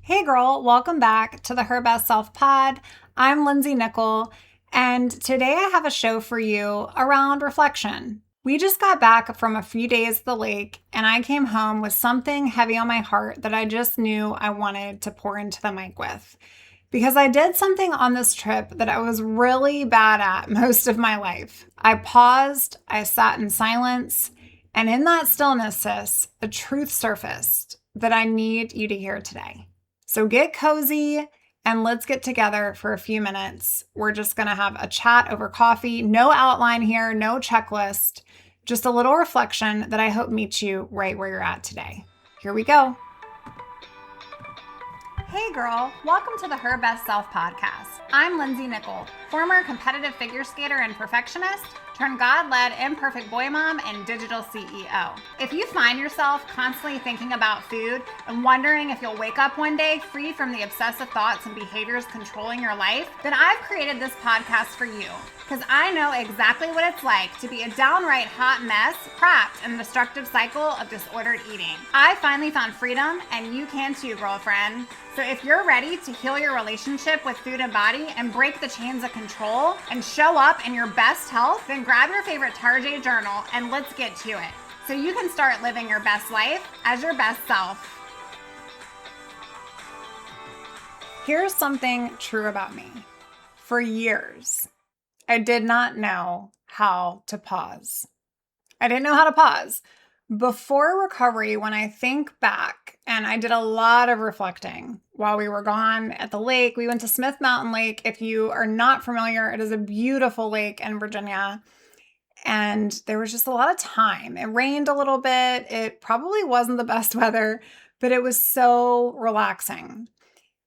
Hey girl, welcome back to the Her Best Self Pod. I'm Lindsay Nickel, and today I have a show for you around reflection. We just got back from a few days at the lake, and I came home with something heavy on my heart that I just knew I wanted to pour into the mic with. Because I did something on this trip that I was really bad at most of my life. I paused, I sat in silence, and in that stillness, sis, a truth surfaced that I need you to hear today. So get cozy and let's get together for a few minutes. We're just going to have a chat over coffee. No outline here, no checklist, just a little reflection that I hope meets you right where you're at today. Here we go. Hey girl, welcome to the Her Best Self podcast. I'm Lindsay Nickel, former competitive figure skater and perfectionist, turned God-led imperfect boy mom and digital CEO. If you find yourself constantly thinking about food and wondering if you'll wake up one day free from the obsessive thoughts and behaviors controlling your life, then I've created this podcast for you. Because I know exactly what it's like to be a downright hot mess, trapped in the destructive cycle of disordered eating. I finally found freedom, and you can too, girlfriend. So if you're ready to heal your relationship with food and body and break the chains of control and show up in your best health, then grab your favorite Tarjay journal and let's get to it. So you can start living your best life as your best self. Here's something true about me. For years, I did not know how to pause. I didn't know how to pause. Before recovery, when I think back, and I did a lot of reflecting while we were gone at the lake. We went to Smith Mountain Lake. If you are not familiar, it is a beautiful lake in Virginia. And there was just a lot of time. It rained a little bit. It probably wasn't the best weather, but it was so relaxing.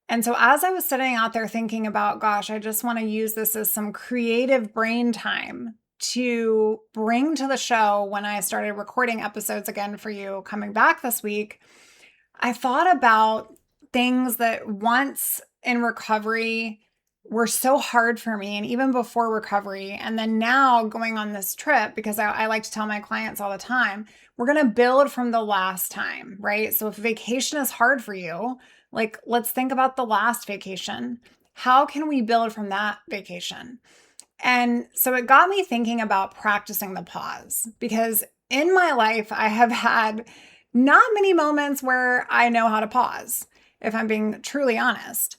And so as I was sitting out there thinking about, gosh, I just want to use this as some creative brain time to bring to the show when I started recording episodes again for you coming back this week, I thought about things that once in recovery were so hard for me, and even before recovery, and then now going on this trip, because I like to tell my clients all the time, we're going to build from the last time, right? So if vacation is hard for you, like let's think about the last vacation. How can we build from that vacation? And so it got me thinking about practicing the pause, because in my life, I have had not many moments where I know how to pause, if I'm being truly honest.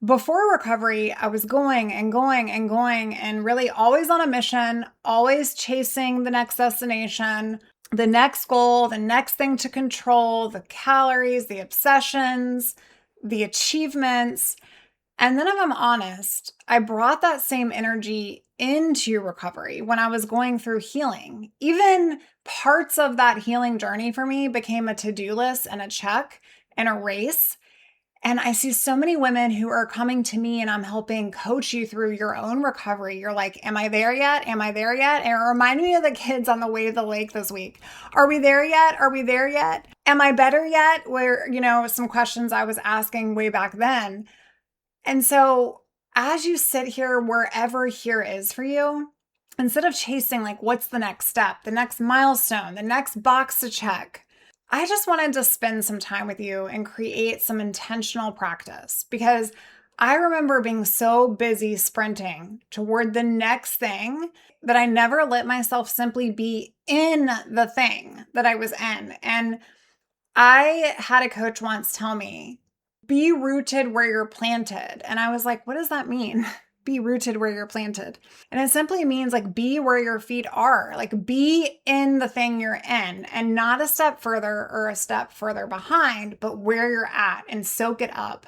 Before recovery, I was going and going and going and really always on a mission, always chasing the next destination, the next goal, the next thing to control, the calories, the obsessions, the achievements. And then if I'm honest, I brought that same energy into recovery when I was going through healing. Even parts of that healing journey for me became a to-do list and a check and a race. And I see so many women who are coming to me and I'm helping coach you through your own recovery. You're like, am I there yet? Am I there yet? And it reminded me of the kids on the way to the lake this week. Are we there yet? Are we there yet? Am I better yet? Where, some questions I was asking way back then. And so as you sit here, wherever here is for you, instead of chasing like, what's the next step, the next milestone, the next box to check, I just wanted to spend some time with you and create some intentional practice, because I remember being so busy sprinting toward the next thing that I never let myself simply be in the thing that I was in. And I had a coach once tell me, be rooted where you're planted. And I was like, what does that mean? Be rooted where you're planted. And it simply means like be where your feet are, like be in the thing you're in and not a step further or a step further behind, but where you're at and soak it up.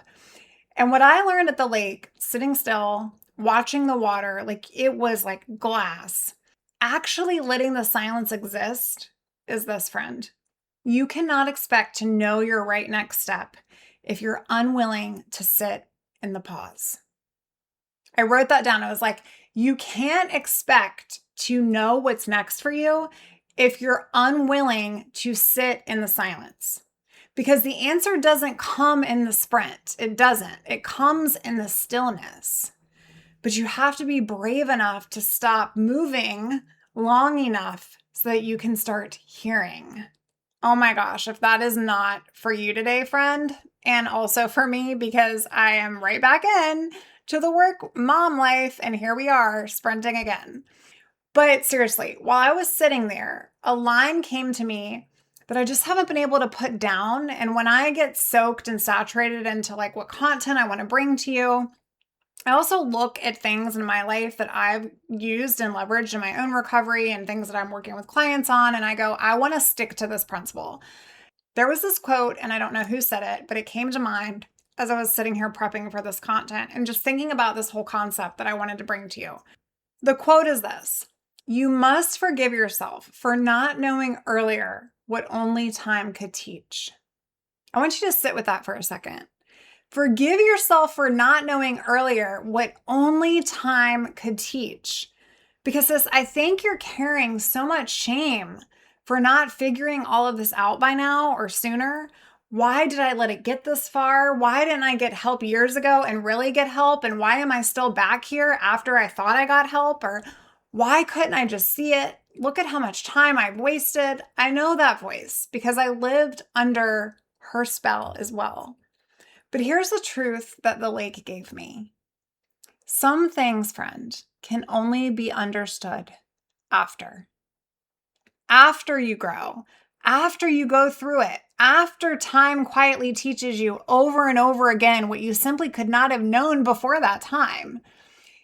And what I learned at the lake, sitting still, watching the water, like it was like glass, actually letting the silence exist is this, friend. You cannot expect to know your right next step if you're unwilling to sit in the pause. I wrote that down. I was like, you can't expect to know what's next for you if you're unwilling to sit in the silence. Because the answer doesn't come in the sprint. It doesn't. It comes in the stillness. But you have to be brave enough to stop moving long enough so that you can start hearing. Oh my gosh, if that is not for you today, friend, And also for me, because I am right back in to the work mom life. And here we are sprinting again. But seriously, while I was sitting there, a line came to me that I just haven't been able to put down. And when I get soaked and saturated into like what content I want to bring to you, I also look at things in my life that I've used and leveraged in my own recovery and things that I'm working with clients on. And I go, I want to stick to this principle. There was this quote, and I don't know who said it, but it came to mind as I was sitting here prepping for this content and just thinking about this whole concept that I wanted to bring to you. The quote is this: "You must forgive yourself for not knowing earlier what only time could teach." I want you to sit with that for a second. Forgive yourself for not knowing earlier what only time could teach. Because sis, I think you're carrying so much shame for not figuring all of this out by now or sooner. Why did I let it get this far? Why didn't I get help years ago and really get help? And why am I still back here after I thought I got help? Or why couldn't I just see it? Look at how much time I've wasted. I know that voice because I lived under her spell as well. But here's the truth that the lake gave me. Some things, friend, can only be understood after. After you grow, after you go through it, after time quietly teaches you over and over again what you simply could not have known before that time.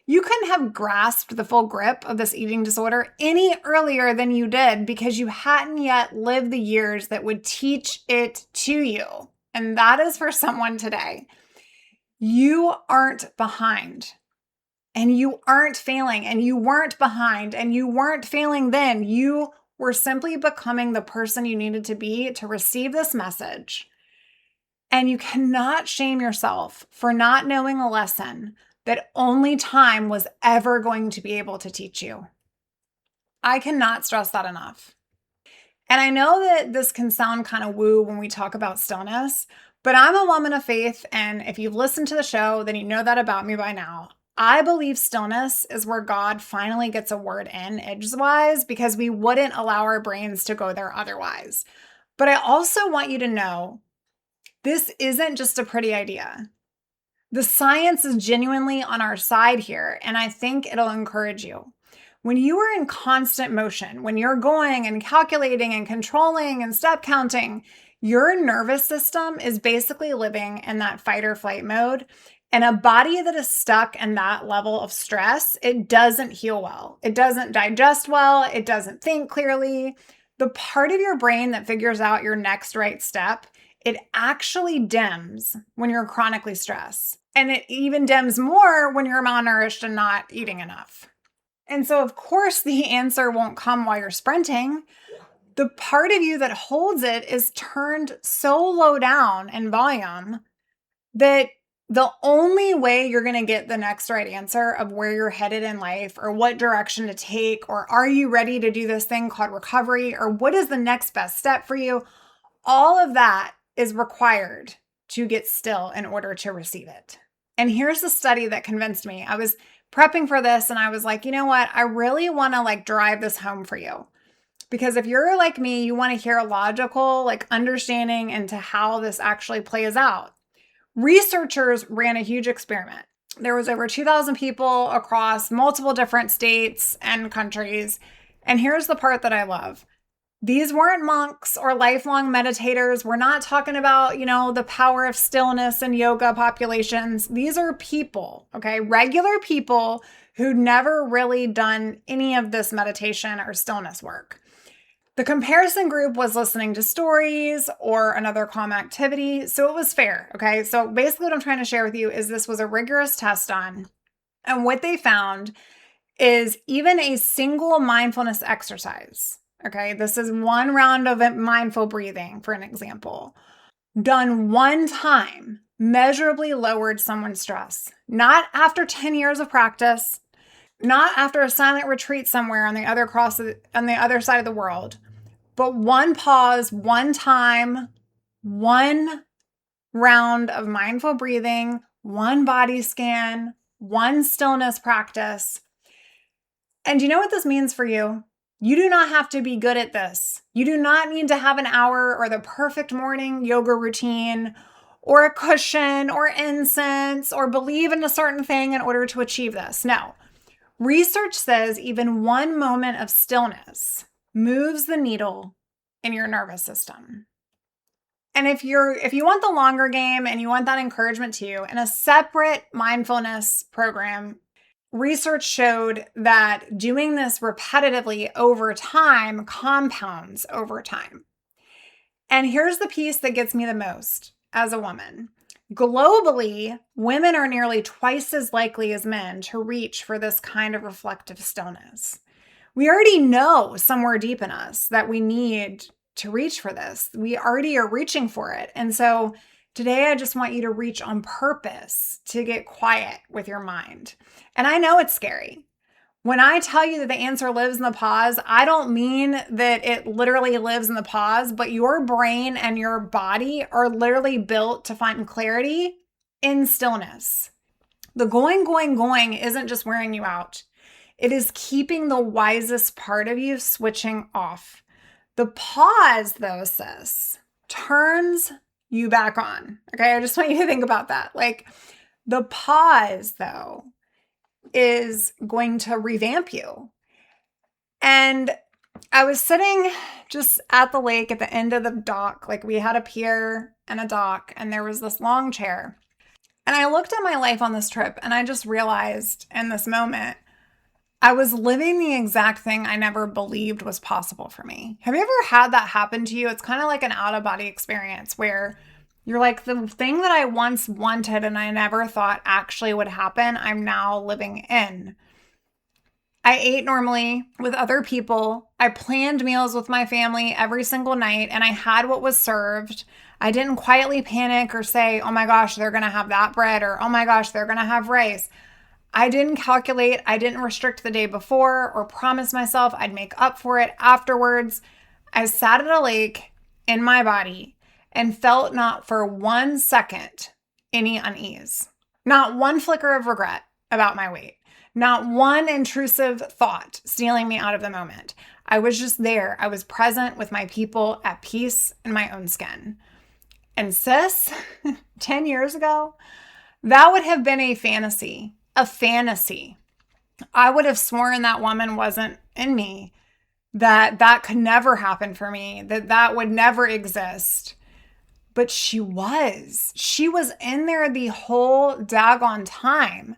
You couldn't have grasped the full grip of this eating disorder any earlier than you did because you hadn't yet lived the years that would teach it to you. And that is for someone today. You aren't behind. And you aren't failing, and you weren't behind, and you weren't failing then. You were simply becoming the person you needed to be to receive this message. And you cannot shame yourself for not knowing a lesson that only time was ever going to be able to teach you. I cannot stress that enough. And I know that this can sound kind of woo when we talk about stillness, but I'm a woman of faith, and if you've listened to the show, then you know that about me by now. I believe stillness is where God finally gets a word in edgewise because we wouldn't allow our brains to go there otherwise. But I also want you to know this isn't just a pretty idea. The science is genuinely on our side here, and I think it'll encourage you. When you are in constant motion, when you're going and calculating and controlling and step counting, your nervous system is basically living in that fight or flight mode. And a body that is stuck in that level of stress, it doesn't heal well. It doesn't digest well. It doesn't think clearly. The part of your brain that figures out your next right step, it actually dims when you're chronically stressed. And it even dims more when you're malnourished and not eating enough. And so, of course, the answer won't come while you're sprinting. The part of you that holds it is turned so low down in volume that the only way you're going to get the next right answer of where you're headed in life or what direction to take, or are you ready to do this thing called recovery, or what is the next best step for you, all of that is required to get still in order to receive it. And here's the study that convinced me. I was prepping for this and I was like, you know what? I really want to drive this home for you. Because if you're like me, you want to hear a logical understanding into how this actually plays out. Researchers ran a huge experiment. There was over 2,000 people across multiple different states and countries. And here's the part that I love. These weren't monks or lifelong meditators. We're not talking about, the power of stillness and yoga populations. These are people, okay? Regular people who'd never really done any of this meditation or stillness work. The comparison group was listening to stories or another calm activity, so it was fair, okay? So basically what I'm trying to share with you is this was a rigorous test on, and what they found is even a single mindfulness exercise, okay? This is one round of mindful breathing, for an example, done one time, measurably lowered someone's stress. Not after 10 years of practice, not after a silent retreat somewhere on the other side of the world, but one pause, one time, one round of mindful breathing, one body scan, one stillness practice. And do you know what this means for you? You do not have to be good at this. You do not need to have an hour or the perfect morning yoga routine or a cushion or incense or believe in a certain thing in order to achieve this. No. Research says even one moment of stillness moves the needle in your nervous system. And if you want the longer game and you want that encouragement too, in a separate mindfulness program, research showed that doing this repetitively over time compounds over time. And here's the piece that gets me the most as a woman. Globally, women are nearly twice as likely as men to reach for this kind of reflective stillness. We already know somewhere deep in us that we need to reach for this. We already are reaching for it. And so today I just want you to reach on purpose to get quiet with your mind. And I know it's scary. When I tell you that the answer lives in the pause, I don't mean that it literally lives in the pause, but your brain and your body are literally built to find clarity in stillness. The going isn't just wearing you out. It is keeping the wisest part of you switching off. The pause, though, sis, turns you back on. Okay, I just want you to think about that. Like, the pause, though, is going to revamp you. And I was sitting just at the lake at the end of the dock. Like, we had a pier and a dock, and there was this long chair. And I looked at my life on this trip, and I just realized in this moment, I was living the exact thing I never believed was possible for me. Have you ever had that happen to you? It's kind of like an out-of-body experience where you're like, the thing that I once wanted and I never thought actually would happen, I'm now living in. I ate normally with other people. I planned meals with my family every single night, and I had what was served. I didn't quietly panic or say, oh my gosh, they're going to have that bread, or oh my gosh, they're going to have rice. I didn't calculate. I didn't restrict the day before or promise myself I'd make up for it afterwards. I sat at a lake in my body and felt not for 1 second any unease, not one flicker of regret about my weight, not one intrusive thought stealing me out of the moment. I was just there. I was present with my people at peace in my own skin. And sis, 10 years ago, that would have been a fantasy. I would have sworn that woman wasn't in me, that could never happen for me, that would never exist. But she was. She was in there the whole daggone time.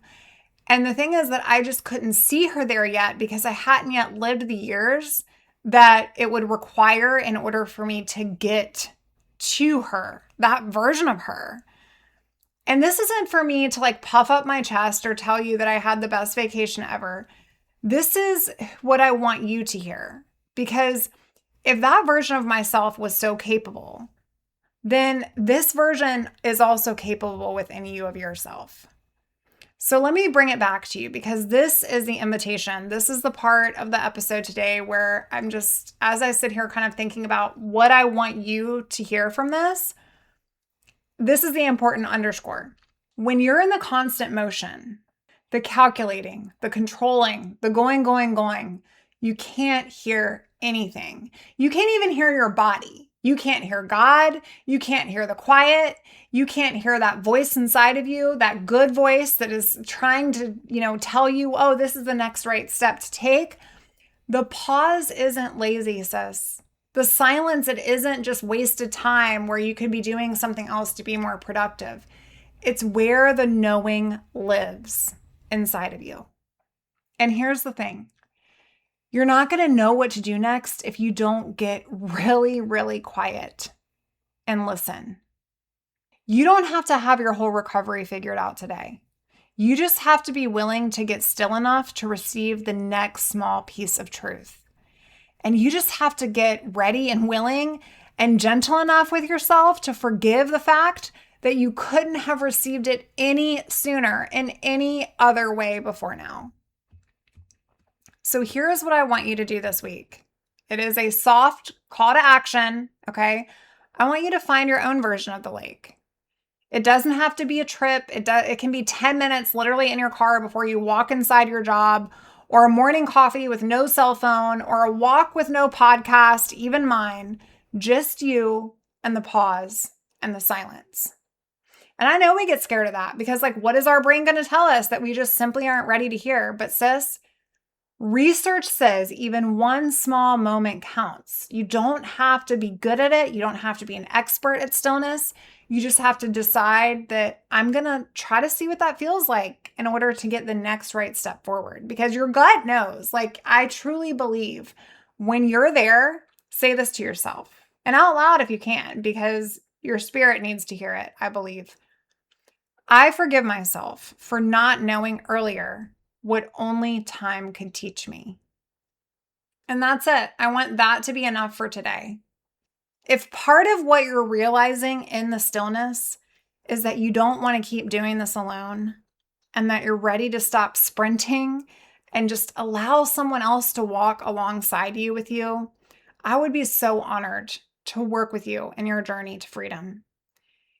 And the thing is that I just couldn't see her there yet because I hadn't yet lived the years that it would require in order for me to get to her, that version of her. And this isn't for me to like puff up my chest or tell you that I had the best vacation ever. This is what I want you to hear. Because if that version of myself was so capable, then this version is also capable within you of yourself. So let me bring it back to you because this is the invitation. This is the part of the episode today where I'm just, as I sit here kind of thinking about what I want you to hear from this, this is the important underscore. When you're in the constant motion, the calculating, the controlling, the going, you can't hear anything. You can't even hear your body. You can't hear God. You can't hear the quiet. You can't hear that voice inside of you, that good voice that is trying to, tell you, oh, this is the next right step to take. The pause isn't lazy, sis. The silence, it isn't just wasted time where you could be doing something else to be more productive. It's where the knowing lives inside of you. And here's the thing. You're not going to know what to do next if you don't get really, really quiet and listen. You don't have to have your whole recovery figured out today. You just have to be willing to get still enough to receive the next small piece of truth. And you just have to get ready and willing and gentle enough with yourself to forgive the fact that you couldn't have received it any sooner in any other way before now. So here's what I want you to do this week. It is a soft call to action, okay? I want you to find your own version of the lake. It doesn't have to be a trip. It can be 10 minutes literally in your car before you walk inside your job, or a morning coffee with no cell phone, or a walk with no podcast, even mine, just you and the pause and the silence. And I know we get scared of that because, like, what is our brain going to tell us that we just simply aren't ready to hear? But sis, research says even one small moment counts. You don't have to be good at it. You don't have to be an expert at stillness. You just have to decide that I'm going to try to see what that feels like in order to get the next right step forward, because your gut knows. Like, I truly believe when you're there, say this to yourself and out loud if you can, because your spirit needs to hear it, I believe. I forgive myself for not knowing earlier what only time could teach me. And that's it. I want that to be enough for today. If part of what you're realizing in the stillness is that you don't want to keep doing this alone and that you're ready to stop sprinting and just allow someone else to walk alongside you with you, I would be so honored to work with you in your journey to freedom.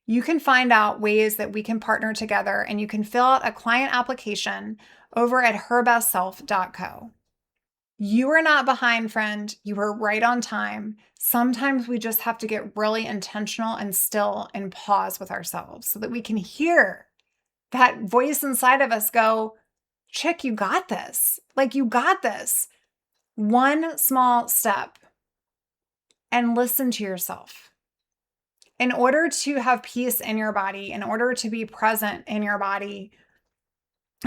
You can find out ways that we can partner together, and you can fill out a client application over at herbestself.co. You are not behind, friend. You are right on time. Sometimes we just have to get really intentional and still and pause with ourselves so that we can hear that voice inside of us go, Chick, you got this. Like, you got this. One small step, and listen to yourself. In order to have peace in your body, in order to be present in your body,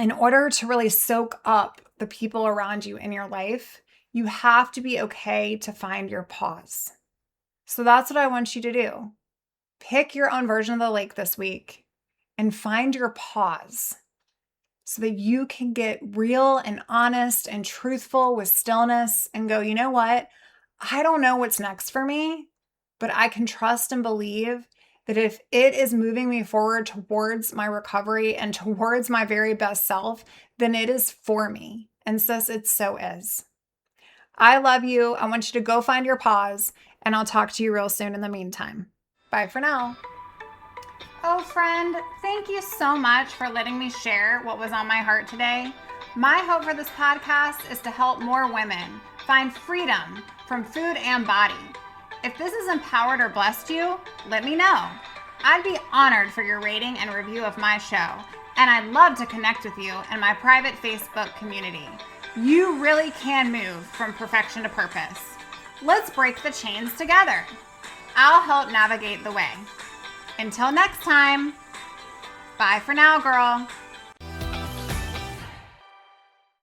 in order to really soak up the people around you in your life, you have to be okay to find your pause. So that's what I want you to do. Pick your own version of the lake this week and find your pause so that you can get real and honest and truthful with stillness and go, you know what? I don't know what's next for me, but I can trust and believe that if it is moving me forward towards my recovery and towards my very best self, then it is for me. And sis, it so is. I love you. I want you to go find your pause, and I'll talk to you real soon in the meantime. Bye for now. Oh, friend, thank you so much for letting me share what was on my heart today. My hope for this podcast is to help more women find freedom from food and body. If this has empowered or blessed you, let me know. I'd be honored for your rating and review of my show, and I'd love to connect with you in my private Facebook community. You really can move from perfection to purpose. Let's break the chains together. I'll help navigate the way. Until next time, bye for now, girl.